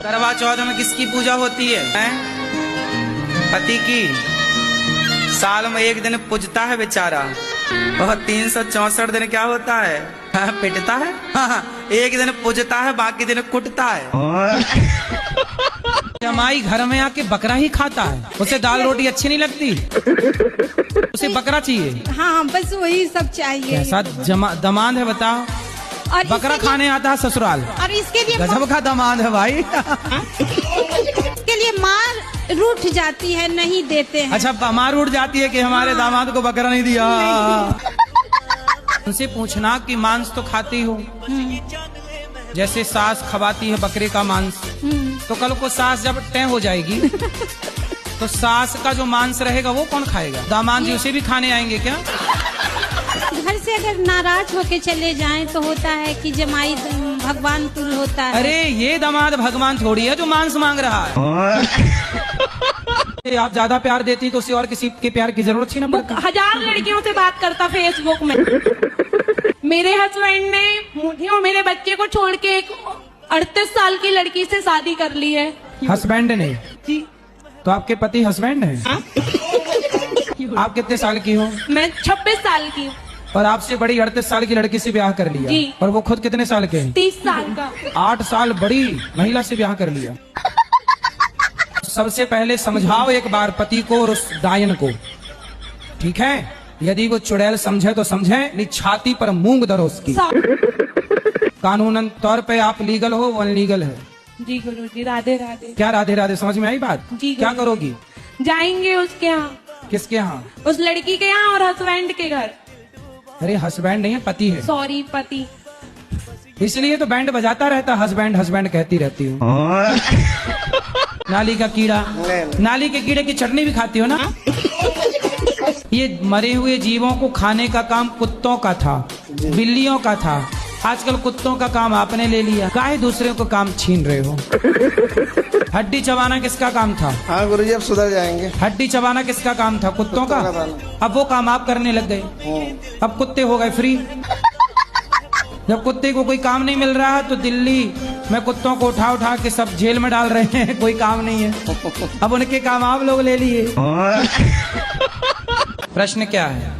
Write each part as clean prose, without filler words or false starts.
करवा चौथ में किसकी पूजा होती है? पति की। साल में एक दिन पूजता है बेचारा, वह 364 दिन क्या होता है? पिटता है। एक दिन पूजता है, बाकी दिन कुटता है। जमाई घर में आके बकरा ही खाता है, उसे दाल रोटी अच्छी नहीं लगती, उसे बकरा चाहिए। हाँ बस वही सब चाहिए। कैसा दमाद है बताओ? और बकरा खाने आता है ससुराल, और इसके लिए गजब का दमाद है भाई। इसके लिए मार रूठ जाती है, नहीं देते हैं। अच्छा, मार उठ जाती है कि हमारे दामाद को बकरा नहीं दिया। उनसे पूछना कि मांस तो खाती हो, जैसे सास खवाती है बकरे का मांस, तो कल को सास जब तय हो जाएगी तो सास का जो मांस रहेगा वो कौन खाएगा? दामाद जी उसे भी खाने आएंगे क्या? घर से अगर नाराज होके चले जाएं तो होता है कि जमाई भगवान तुल होता है। अरे ये दामाद भगवान थोड़ी है जो मांस मांग रहा है। आप ज्यादा प्यार देती तो उसे और किसी के प्यार की जरूरत ही ना पड़ती। 1000 लड़कियों से बात करता फेसबुक में। मेरे हस्बैंड ने मुझे और मेरे बच्चे को छोड़ के एक 38 साल की लड़की से शादी कर ली है। हस्बैंड ने? जी। तो आपके पति हस्बैंड है? आप कितने साल की हो? मैं 26 साल की हूँ। और आपसे बड़ी 38 साल की लड़की से ब्याह कर लिया? जी। और वो खुद कितने साल के हैं? 30 साल का। 8 साल बड़ी महिला से ब्याह कर लिया। सबसे पहले समझाओ एक बार पति को और उस डायन को, ठीक है? यदि वो चुड़ैल समझे तो समझे, नहीं छाती पर मूंग दरो उसकी। कानूनन तौर पे आप लीगल हो, वो अनलीगल है। जी गुरुजी, राधे राधे। क्या राधे राधे, समझ में आई बात? जी। क्या करोगी? जाएंगे उसके यहाँ। किसके यहाँ? उस लड़की के यहाँ और हस्बैंड के घर। अरे हस्बैंड नहीं है, पति है। सॉरी, पति। इसलिए तो बैंड बजाता रहता, हस्बैंड हस्बैंड कहती रहती हूँ। नाली का कीड़ा, नाली के कीड़े की चटनी भी खाती हो ना? ये मरे हुए जीवों को खाने का काम कुत्तों का था, बिल्लियों का था। आजकल कुत्तों का काम आपने ले लिया, काहे दूसरे को काम छीन रहे हो? हड्डी चबाना किसका काम था? हाँ गुरुजी, अब सुधर जाएंगे। हड्डी चबाना किसका काम था? कुत्तों का। अब वो काम आप करने लग गए, अब कुत्ते हो गए फ्री। जब कुत्ते को कोई काम नहीं मिल रहा तो दिल्ली में कुत्तों को उठा उठा के सब जेल में डाल रहे हैं, कोई काम नहीं है। अब उनके काम आप लोग ले लिए। प्रश्न क्या है?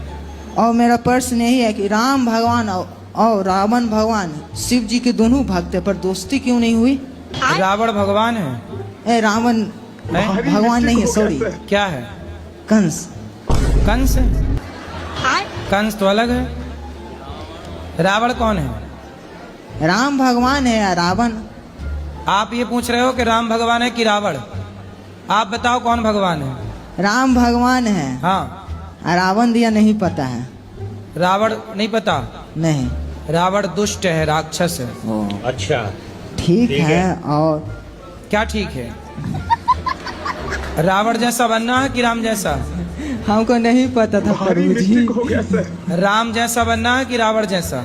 और मेरा प्रश्न यही है कि राम भगवान और रावण भगवान शिव जी के दोनों भक्त है, पर दोस्ती क्यों नहीं हुई? रावण भगवान है? रावण भगवान नहीं है, सॉरी। क्या है? कंस। कंस है? कंस तो अलग है। रावण कौन है? राम भगवान है या रावण? आप ये पूछ रहे हो कि राम भगवान है कि रावण? आप बताओ कौन भगवान है? राम भगवान है। हाँ। रावण दिया नहीं पता है। रावण नहीं पता? नहीं। रावण दुष्ट है, राक्षस है। अच्छा, ठीक है। और क्या ठीक है? रावण जैसा बनना है कि राम जैसा? हमको नहीं पता था प्रभु जी। राम जैसा बनना है कि रावण जैसा?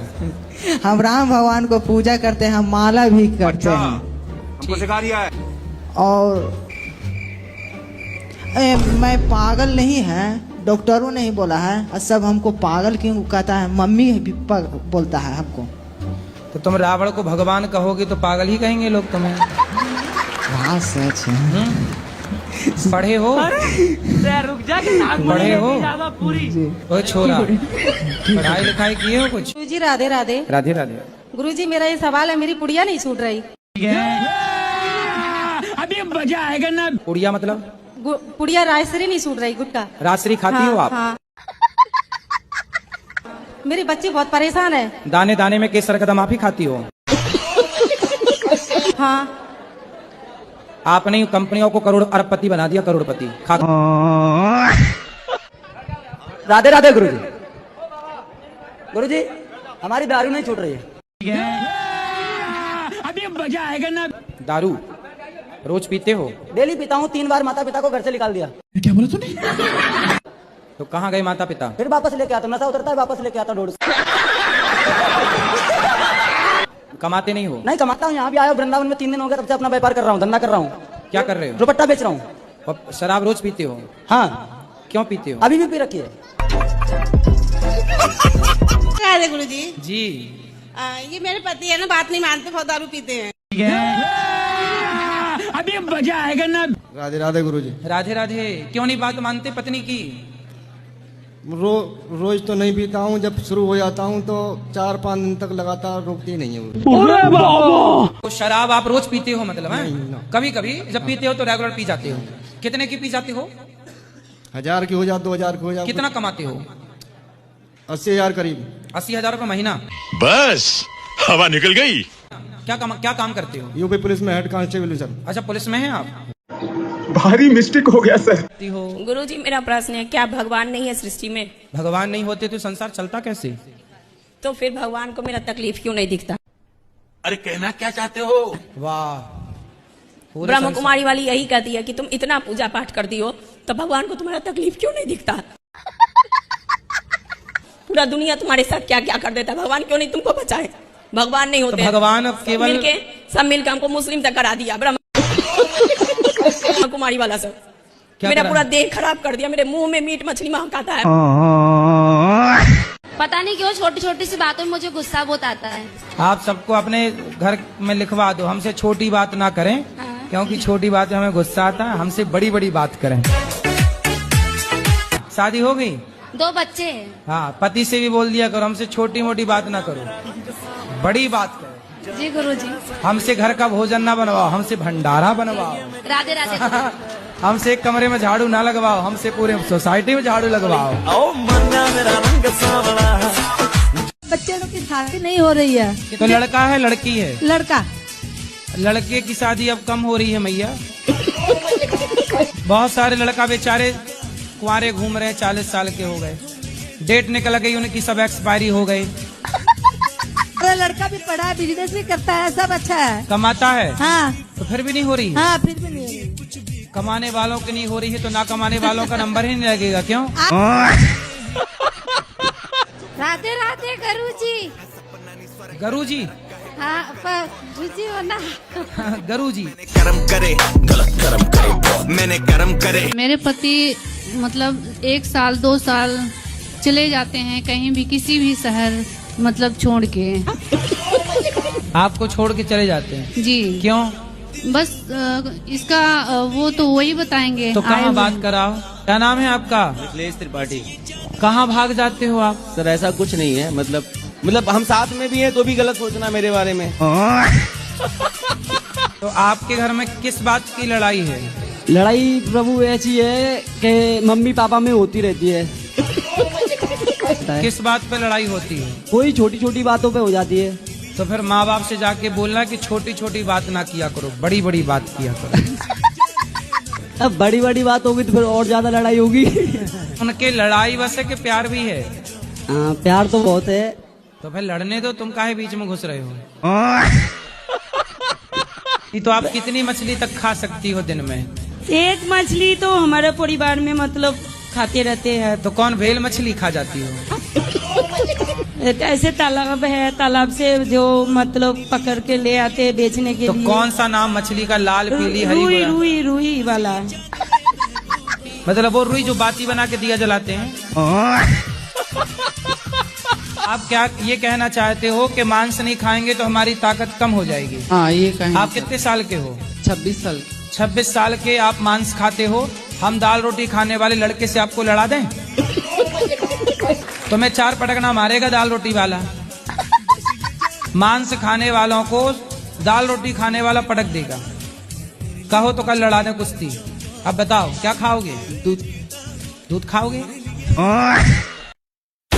हम राम भगवान को पूजा करते हैं, हम माला भी करते हैं। हमको सिखा दिया है। और मैं पागल नहीं है, डॉक्टरों ने ही बोला है। और सब हमको पागल क्यों कहता है? मम्मी भी बोलता है हमको। तो तुम रावण को भगवान कहोगे तो पागल ही कहेंगे लोग तुम्हें। हाँ सच है। पढ़े हो? रुक जा, पढ़े हो? पूरी। ओ छोरा, पढ़ाई लिखाई किए हो कुछ? गुरुजी राधे राधे। राधे राधे। गुरुजी मेरा ये सवाल है, मेरी पुड़िया नहीं छूट रही। अभी मजा आएगा ना। उड़िया मतलब? पुड़िया रायसरी नहीं छूट रही, गुटका। रासरी खाती हो आप? हाँ। मेरे बच्चे बहुत परेशान है। दाने दाने में केसर कदम आप ही खाती हो? हाँ। आपने कंपनियों को करोड़ अरबपति बना दिया, करोड़पति। खा। राधे राधे गुरुजी। गुरुजी हमारी दारू नहीं छूट रही है। अभी मजा आएगा ना। दारू रोज पीते हो? डेली पीता हूँ, 3 बार माता पिता को घर से निकाल दिया। क्या बोला तूने? तो कहाँ गए माता पिता? फिर वापस लेके आता, नशा उतरता है वापस लेके आता ढूंढ। कमाते नहीं हो? नहीं कमाता हूँ, यहाँ भी आया वृंदावन में 3 दिन हो गया, तब से अपना व्यापार कर रहा हूँ, धंधा कर रहा हूँ। क्या कर रहे हो? दुपट्टा बेच रहा हूँ। और शराब रोज पीते हो? हाँ। क्यों पीते हो? अभी भी पी रखी है। राधे गुरुजी। जी। ये मेरे पति है ना, बात नहीं मानते, बहुत दारू पीते हैं। अभी मजा आएगा ना। राधे राधे गुरुजी। राधे राधे। क्यों नहीं बात मानते पत्नी की? रोज तो नहीं पीता हूँ, जब शुरू हो जाता हूँ तो 4-5 दिन तक लगातार रुकती नहीं है वो। तो शराब आप रोज पीते हो मतलब है? नहीं, no। कभी कभी जब पीते हो तो रेगुलर पी जाते हो। कितने की पी जाते हो? 1000 की हो जाए, 2000 की हो जाए। कितना कमाते हो? 80,000 करीब। 80,000 रुपये महीना? बस हवा निकल गई। क्या काम करते हो? यूपी पुलिस में हेड कांस्टेबल सर। अच्छा पुलिस में है आप? भारी मिस्टेक हो गया सर। हो गुरुजी मेरा प्रश्न है, क्या भगवान नहीं है सृष्टि में? भगवान नहीं होते तो संसार चलता कैसे? तो फिर भगवान को मेरा तकलीफ क्यों नहीं दिखता? अरे कहना क्या चाहते हो? वाह। पूरे ब्रह्म संसार- कुमारी वाली यही कहती है कि तुम इतना पूजा पाठ करती हो तो भगवान को तुम्हारा तकलीफ क्यों नहीं दिखता? पूरा दुनिया तुम्हारे साथ क्या क्या कर देता है, भगवान क्यों नहीं तुमको बचाए? भगवान नहीं होते तो भगवान अब केवल सब मिलके हमको मुस्लिम तक करा दिया। ब्रह्म कुमारी वाला सब मेरा करा? पूरा देह खराब कर दिया। मेरे मुंह में मीट मछली महकाता है। पता नहीं क्यों छोटी छोटी सी बातों में मुझे गुस्सा बहुत आता है। आप सबको अपने घर में लिखवा दो, हमसे छोटी बात ना करें, क्योंकि छोटी बात में हमें गुस्सा आता है। हमसे बड़ी बड़ी बात करें। शादी हो गई? 2 बच्चे हैं। हाँ, पति से भी बोल दिया करो हमसे छोटी मोटी बात ना करो, बड़ी बात करो। जी गुरुजी। हमसे घर का भोजन ना बनवाओ, हमसे भंडारा बनवाओ। राधे राधे। हमसे एक कमरे में झाड़ू ना लगवाओ, हमसे पूरे सोसाइटी में झाड़ू लगवाओ। बच्चे लोग की शादी नहीं हो रही है। तो लड़का है लड़की है? लड़का। लड़के की शादी अब कम हो रही है मैया। बहुत सारे लड़का बेचारे कुंवारे घूम रहे हैं, 40 साल के हो गए, डेट निकल गई उनकी, सब एक्सपायरी हो गई। लड़का भी पढ़ा है, बिजनेस भी करता है, सब अच्छा है, कमाता है। हाँ तो फिर भी नहीं हो रही है? हाँ फिर भी नहीं हो रही। कमाने वालों की नहीं हो रही है तो ना कमाने वालों का नंबर ही नहीं लगेगा क्यों? राधे राधे गुरुजी। गुरुजी? हाँ गुरुजी हो ना। गुरुजी। कर्म करे गलत कर्म करे, मैंने कर्म करे। मेरे पति मतलब 1 साल 2 साल चले जाते हैं कहीं भी, किसी भी शहर मतलब छोड़ के। आपको छोड़ के चले जाते हैं? जी। क्यों? बस इसका वो तो वही बताएंगे। तो कहाँ बात कराओ। क्या नाम है आपका? मिथिलेश त्रिपाठी। कहाँ भाग जाते हो आप? सर ऐसा कुछ नहीं है, मतलब हम साथ में भी हैं तो भी गलत सोचना मेरे बारे में। तो आपके घर में किस बात की लड़ाई है? लड़ाई प्रभु ऐसी है कि मम्मी पापा में होती रहती है। किस बात पे लड़ाई होती है? कोई छोटी छोटी बातों पे हो जाती है। तो फिर माँ बाप से जाके बोलना कि छोटी छोटी बात ना किया करो, बड़ी बड़ी बात किया करो। अब बड़ी बड़ी बात होगी तो फिर और ज्यादा लड़ाई होगी। उनके लड़ाई बस है कि प्यार भी है? हाँ प्यार तो बहुत है। तो फिर लड़ने दो, तुम काहे बीच में घुस रहे हो? तो आप कितनी मछली तक खा सकती हो दिन में? 1 मछली तो हमारे परिवार में मतलब खाते रहते हैं। तो कौन भेल मछली खा जाती हो? ऐसे तालाब है, तालाब से जो मतलब पकड़ के ले आते हैं बेचने के तो लिए। कौन सा नाम मछली का? लाल पीली हरी? रुई रुई रुई वाला। मतलब वो रुई जो बाती बना के दिया जलाते हैं? आप क्या ये कहना चाहते हो कि मांस नहीं खाएंगे तो हमारी ताकत कम हो जाएगी? हाँ ये कहें। आप कितने साल के हो? 26 साल। 26 साल के आप मांस खाते हो, हम दाल रोटी खाने वाले लड़के से आपको लड़ा दें? तो मैं 4 पटकना मारेगा दाल रोटी वाला। मांस खाने वालों को दाल रोटी खाने वाला पटक देगा। कहो तो कल लड़ा दें कुश्ती। अब बताओ क्या खाओगे? दूध। दूध खाओगे?